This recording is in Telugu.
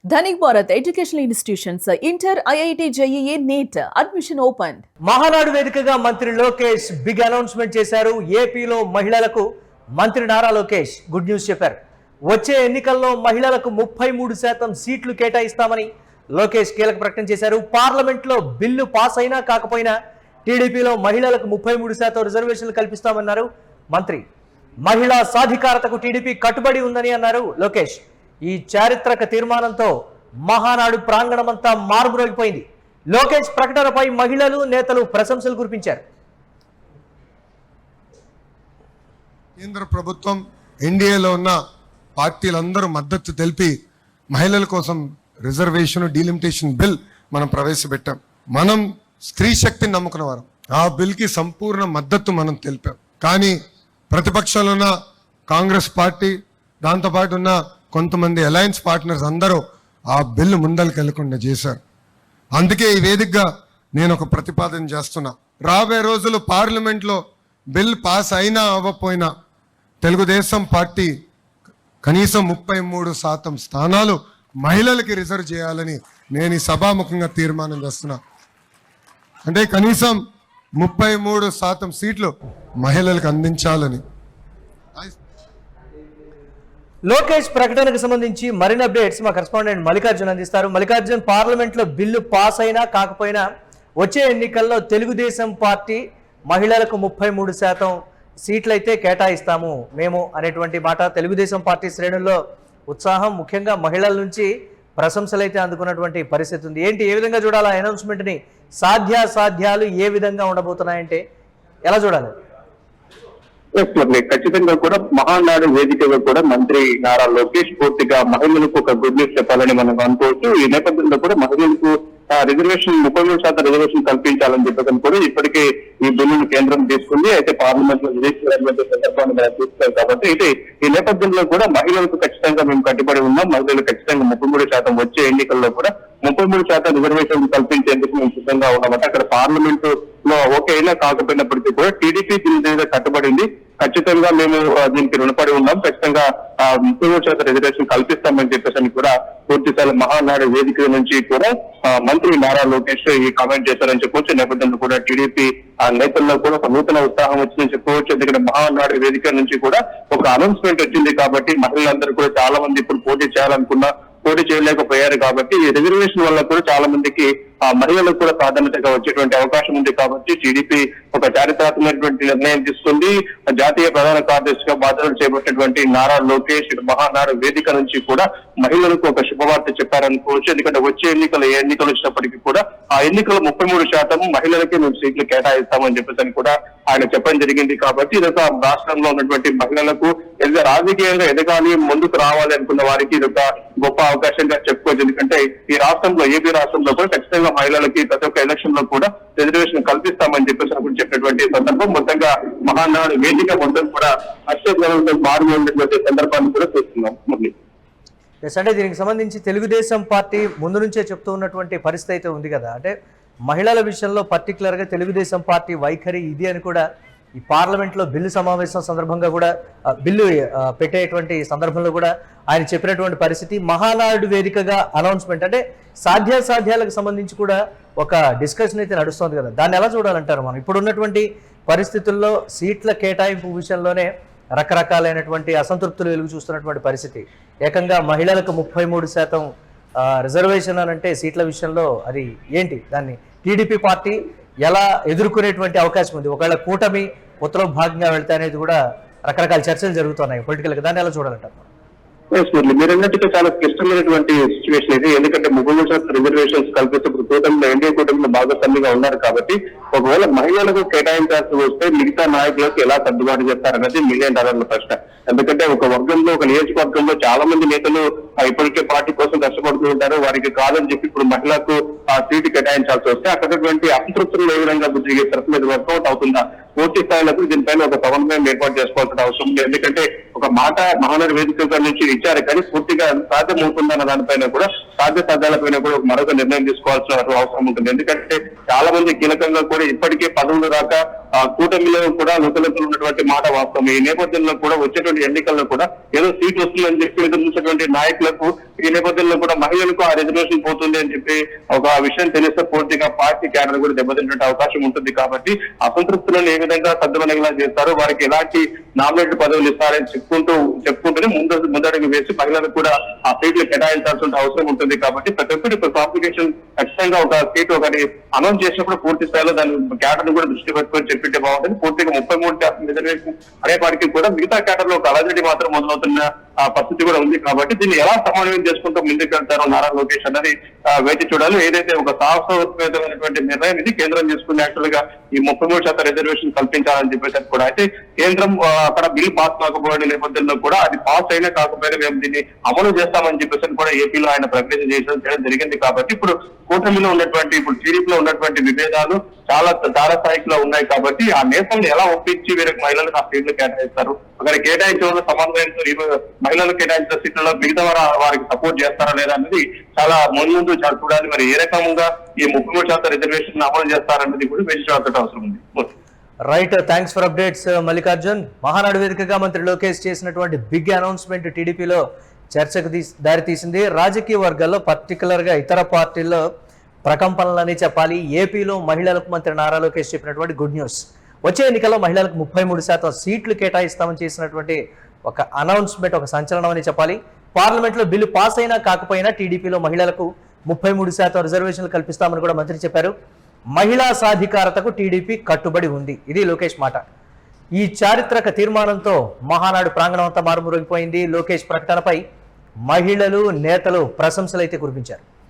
Dhanik Bharat Educational Institutions, Inter, IIT, JEE, NEET, admission opened. Mahanadu వేదికగా మంత్రి లోకేష్ బిగ్ అనౌన్స్మెంట్ చేశారు. ఏపీలో మహిళలకు మంత్రి నారా లోకేష్ గుడ్ న్యూస్ చెప్పారు. వచ్చే ఎన్నికల్లో మహిళలకు 33% సీట్లు కేటాయిస్తామని లోకేష్ కీలక ప్రకటన చేశారు. పార్లమెంట్లో బిల్లు పాస్ అయినా కాకపోయినా టీడీపీలో మహిళలకు 33% రిజర్వేషన్లు కల్పిస్తామన్నారు మంత్రి. మహిళా సాధికారతకు టీడీపీ కట్టుబడి ఉందని అన్నారు లోకేష్. ఈ చారిత్రక తీర్మానంతో మహానాడు ప్రాంగణమంతా మారుమ్రోగిపోయింది. లోకేష్ ప్రకటనపై మహిళలు నేతలు ప్రశంసలు కురిపించారు. కేంద్ర ప్రభుత్వం ఎన్డీఏలో ఉన్న పార్టీలందరూ మద్దతు తెలిపి మహిళల కోసం రిజర్వేషన్ డీలిమిటేషన్ బిల్ మనం ప్రవేశపెట్టాం. మనం స్త్రీ శక్తిని నమ్ముకున్న వారం. ఆ బిల్కి సంపూర్ణ మద్దతు మనం తెలిపాం. కానీ ప్రతిపక్షంలో ఉన్న కాంగ్రెస్ పార్టీ, దాంతోపాటు ఉన్న కొంతమంది అలయన్స్ పార్ట్నర్స్ అందరూ ఆ బిల్లు ముందరికి వెళ్లకుండా చేశారు. అందుకే ఈ వేదికగా నేను ఒక ప్రతిపాదన చేస్తున్నా. రాబోయే రోజులు పార్లమెంట్లో బిల్ పాస్ అయినా అవ్వకపోయినా తెలుగుదేశం పార్టీ కనీసం 33% స్థానాలు మహిళలకి రిజర్వ్ చేయాలని నేను ఈ సభాముఖంగా తీర్మానం చేస్తున్నా. అంటే కనీసం 33% సీట్లు మహిళలకు అందించాలని. లోకేష్ ప్రకటనకు సంబంధించి మరిన్ని అప్డేట్స్ మా కరెస్పాండెంట్ మల్లికార్జున్ అందిస్తారు. మల్లికార్జున్, పార్లమెంట్లో బిల్లు పాస్ అయినా కాకపోయినా వచ్చే ఎన్నికల్లో తెలుగుదేశం పార్టీ మహిళలకు 33% సీట్లు అయితే కేటాయిస్తాము మేము అనేటువంటి మాట తెలుగుదేశం పార్టీ శ్రేణుల్లో ఉత్సాహం, ముఖ్యంగా మహిళల నుంచి ప్రశంసలు అయితే అందుకున్నటువంటి పరిస్థితి ఉంది. ఏంటి, ఏ విధంగా చూడాలి అనౌన్స్మెంట్ని? సాధ్యాసాధ్యాలు ఏ విధంగా ఉండబోతున్నాయంటే ఎలా చూడాలి? ఖచ్చితంగా కూడా మహానాడు వేదికగా కూడా మంత్రి నారా లోకేష్ పూర్తిగా మహిళలకు ఒక గుడ్ న్యూస్ చెప్పాలని మనం అనుకోవచ్చు. ఈ నేపథ్యంలో కూడా మహిళలకు రిజర్వేషన్ 33% రిజర్వేషన్ కల్పించాలని చెప్పేసి కూడా ఇప్పటికే ఈ బిల్లును కేంద్రం తీసుకుంది. అయితే పార్లమెంట్ లో విధించినటువంటి సందర్భాన్ని మనం చూస్తారు కాబట్టి అయితే ఈ నేపథ్యంలో కూడా మహిళలకు ఖచ్చితంగా మేము కట్టుబడి ఉన్నాం. మహిళలు ఖచ్చితంగా 33% వచ్చే ఎన్నికల్లో కూడా 33% రిజర్వేషన్ కల్పించేందుకు మేము సిద్ధంగా ఉన్నామంటే అక్కడ పార్లమెంటు లో ఓకే అయినా కాకపోయినప్పటికీ కూడా టీడీపీ దీని మీద కట్టుబడింది. ఖచ్చితంగా మేము దీనికి రుణపడి ఉన్నాం. ఖచ్చితంగా 33% రిజర్వేషన్ కల్పిస్తామని చెప్పేసి కూడా పూర్తిస్థాయి మహానాడు వేదిక నుంచి కూడా మంత్రి నారా లోకేష్ ఈ కామెంట్ చేశారని చెప్పవచ్చు. నేపథ్యంలో కూడా టీడీపీ నేతల్లో కూడా ఒక నూతన ఉత్సాహం వచ్చిందని చెప్పుకోవచ్చు. ఎందుకంటే మహానాడు వేదిక నుంచి కూడా ఒక అనౌన్స్మెంట్ వచ్చింది కాబట్టి మహిళలందరూ కూడా చాలా మంది ఇప్పుడు పోటీ చేయాలనుకున్నా పోటీ చేయలేకపోయారు. కాబట్టి ఈ రిజర్వేషన్ వల్ల కూడా చాలా మందికి ఆ మహిళలకు కూడా ప్రాధాన్యతగా వచ్చేటువంటి అవకాశం ఉంది. కాబట్టి టీడీపీ ఒక చారిత్రాత్మకమైనటువంటి నిర్ణయం తీసుకుంది. జాతీయ ప్రధాన కార్యదర్శిగా బాధ్యతలు చేపట్టినటువంటి నారా లోకేష్ మహానాడు వేదిక నుంచి కూడా మహిళలకు ఒక శుభవార్త చెప్పారనుకోవచ్చు. ఎందుకంటే వచ్చే ఎన్నికలు ఏ ఎన్నికలు వచ్చినప్పటికీ కూడా ఆ ఎన్నికలు 33% మహిళలకే మేము సీట్లు కేటాయిస్తామని చెప్పేసి కూడా ఆయన చెప్పడం జరిగింది. కాబట్టి ఇదొక రాష్ట్రంలో ఉన్నటువంటి మహిళలకు రాజకీయంగా ఎదగాలి, ముందుకు రావాలి అనుకున్న వారికి ఇదొక గొప్ప అవకాశంగా చెప్పుకోవచ్చు. ఎందుకంటే ఈ రాష్ట్రంలో, ఏపీ రాష్ట్రంలో కూడా ఖచ్చితంగా మహిళలకి ప్రతి ఒక్క ఎలక్షన్ లో కూడా రిజర్వేషన్ కల్పిస్తామని చెప్పేసి చెప్పినటువంటి సందర్భం మొత్తంగా మహానాడు వేదిక మొత్తం కూడా అత్యధికంగా మారుమోగినటువంటి సందర్భాన్ని కూడా చూస్తున్నాం. అంటే దీనికి సంబంధించి తెలుగుదేశం పార్టీ ముందు నుంచే చెప్తూ ఉన్నటువంటి పరిస్థితి అయితే ఉంది కదా. అంటే మహిళల విషయంలో పర్టికులర్గా తెలుగుదేశం పార్టీ వైఖరి ఇది అని కూడా ఈ పార్లమెంట్లో బిల్లు సమావేశం సందర్భంగా కూడా బిల్లు పెట్టేటువంటి సందర్భంలో కూడా ఆయన చెప్పినటువంటి పరిస్థితి. మహానాడు వేదికగా అనౌన్స్మెంట్ అంటే సాధ్యాసాధ్యాలకు సంబంధించి కూడా ఒక డిస్కషన్ అయితే నడుస్తుంది కదా. దాన్ని ఎలా చూడాలంటారు మనం? ఇప్పుడున్నటువంటి పరిస్థితుల్లో సీట్ల కేటాయింపు విషయంలోనే రకరకాలైనటువంటి అసంతృప్తులు వెలుగు చూస్తున్నటువంటి పరిస్థితి. ఏకంగా మహిళలకు 33% రిజర్వేషన్ అని అంటే సీట్ల విషయంలో అది ఏంటి, దాన్ని టీడీపీ పార్టీ ఎలా ఎదుర్కొనేటువంటి అవకాశం ఉంది? ఒకవేళ కూటమి ఉత్తరం భాగంగా వెళ్తే అనేది కూడా రకరకాల చర్చలు జరుగుతున్నాయి పొలిటికల్గా. దాన్ని ఎలా చూడాలంటారు? మీరు అన్నట్టుగా చాలా క్లిష్టమైనటువంటి సిచ్యువేషన్ ఇది. ఎందుకంటే 33% రిజర్వేషన్స్ కల్పిస్తే కూటమిలో ఎన్డీఏ కూటమిలో భాగస్వామిగా ఉన్నారు కాబట్టి ఒకవేళ మహిళలకు కేటాయించాల్సి వస్తే మిగతా నాయకులకు ఎలా సర్దుబాటు చేస్తారన్నది $1 మిలియన్ ప్రశ్న. ఎందుకంటే ఒక వర్గంలో, ఒక నియోజకవర్గంలో చాలా మంది నేతలు ఇప్పటికే పార్టీ కోసం కష్టపడుతూ ఉంటారు. వారికి కాదని చెప్పి ఇప్పుడు మహిళలకు ఆ సీటు కేటాయించాల్సి వస్తే అక్కడటువంటి అసంతృప్తులు ఏ విధంగా బుద్ధిగే తరఫు మీద వర్కౌట్ అవుతుందా? పూర్తి స్థాయిలో దీనిపైన ఒక సమన్వయం ఏర్పాటు చేసుకోవాల్సిన అవసరం ఉంది. ఎందుకంటే ఒక మాట మహానాడు వేదిక నుంచి ఇచ్చారు కానీ పూర్తిగా సాధ్యమవుతుందన్న దానిపైన కూడా సాధ్యసాధ్యాలపైన కూడా మరొక నిర్ణయం తీసుకోవాల్సిన అవసరం ఉంటుంది. ఎందుకంటే చాలా మంది కీలకంగా కూడా ఇప్పటికే పదవులు రాక కూటమిలో కూడా లోకలతో ఉన్నటువంటి మాట వాస్తవం. ఈ నేపథ్యంలో కూడా వచ్చేటువంటి ఎన్నికల్లో కూడా ఏదో సీట్ వస్తుందని చెప్పి ఎదురు చూసేటువంటి నాయకులకు ఈ నేపథ్యంలో కూడా మహిళలకు ఆ రిజర్వేషన్ పోతుంది అని చెప్పి ఒక విషయం తెలిస్తే పూర్తిగా పార్టీ క్యాడర్ కూడా దెబ్బతింటే అవకాశం ఉంటుంది. కాబట్టి అసంతృప్తులను ఏ విధంగా సద్దుమణిగేలా చేస్తారో, వారికి ఎలాంటి నామినేటెడ్ పదవులు ఇస్తారని చెప్పుకుంటూనే ముందడుగు వేసి మహిళలకు కూడా ఆ సీట్లు కేటాయించాల్సిన అవసరం ఉంటుంది. కాబట్టి ప్రతి ఒక్కటి కాంప్లికేషన్ ఖచ్చితంగా ఒక సీట్ ఒకటి అనౌన్స్ చేసినప్పుడు పూర్తి స్థాయిలో దాని క్యాడర్ కూడా దృష్టి పెట్టుకొని చెప్పితే బాగుంటుంది. పూర్తిగా 33% రిజర్వేషన్ అనేపాటికి కూడా మిగతా క్యాడర్ లో ఒక అలజడి మాత్రం మొదలవుతున్న పరిస్థితి కూడా ఉంది. కాబట్టి దీన్ని ఎలా సమన్వయం చేసుకుంటూ ముందుకు వెళ్తారో నారా లోకేష్ అన్నది వేచి చూడాలి. ఏదైతే ఒక సాహసోపేతమైనటువంటి నిర్ణయం ఇది కేంద్రం తీసుకుని యాక్చువల్ గా ఈ 33% రిజర్వేషన్ కల్పించాలని చెప్పేసి కూడా అయితే కేంద్రం అక్కడ బిల్ పాస్ కాకపోయిన నేపథ్యంలో కూడా అది పాస్ అయినా కాకపోయినా మేము దీన్ని అమలు చేస్తామని చెప్పేసి కూడా ఏపీలో ఆయన ప్రకటన చేయడం జరిగింది. కాబట్టి ఇప్పుడు కూటమిలో ఉన్నటువంటి ఇప్పుడు టీడీపీలో ఉన్నటువంటి విభేదాలు చాలా తారస్థాయిలో ఉన్నాయి. కాబట్టి ఆ నేతలను ఎలా ఒప్పించి వీరికి మహిళలకు ఆ సీట్లు కేటాయిస్తారు, అక్కడ కేటాయించడంలో సమన్వయంతో మహిళలకు కేటాయించిన సీట్లలో మిగతా వారికి సపోర్ట్ చేస్తారా లేదా అనేది చాలా ముందు చూడాలి. మరి ఏ రకంగా ఈ 33% రిజర్వేషన్ అమలు చేస్తారన్నది కూడా వేచి చూడాల్సిన అవసరం ఉంది. Right, thanks for updates Mallikarjun. Mahanadu వేదికగా మంత్రి లోకేష్ చేసినటువంటి బిగ్ అనౌన్స్మెంట్ టీడీపీలో చర్చకు దారి తీసింది. రాజకీయ వర్గాల్లో పర్టికులర్గా ఇతర పార్టీల్లో ప్రకంపనలని చెప్పాలి. ఏపీలో మహిళలకు మంత్రి నారా లోకేష్ చెప్పినటువంటి గుడ్ న్యూస్. వచ్చే ఎన్నికల్లో మహిళలకు 33% సీట్లు కేటాయిస్తామని చేసినటువంటి ఒక అనౌన్స్మెంట్ ఒక సంచలనం అని చెప్పాలి. పార్లమెంట్లో బిల్లు పాస్ అయినా కాకపోయినా టీడీపీలో మహిళలకు 33% రిజర్వేషన్లు కల్పిస్తామని కూడా మంత్రి చెప్పారు. మహిళా సాధికారతకు టీడీపీ కట్టుబడి ఉంది, ఇది లోకేష్ మాట. ఈ చారిత్రక తీర్మానంతో మహానాడు ప్రాంగణం అంతా మారుమూగిపోయింది. లోకేష్ ప్రకటనపై మహిళలు నేతలు ప్రశంసలు అయితే కురిపించారు.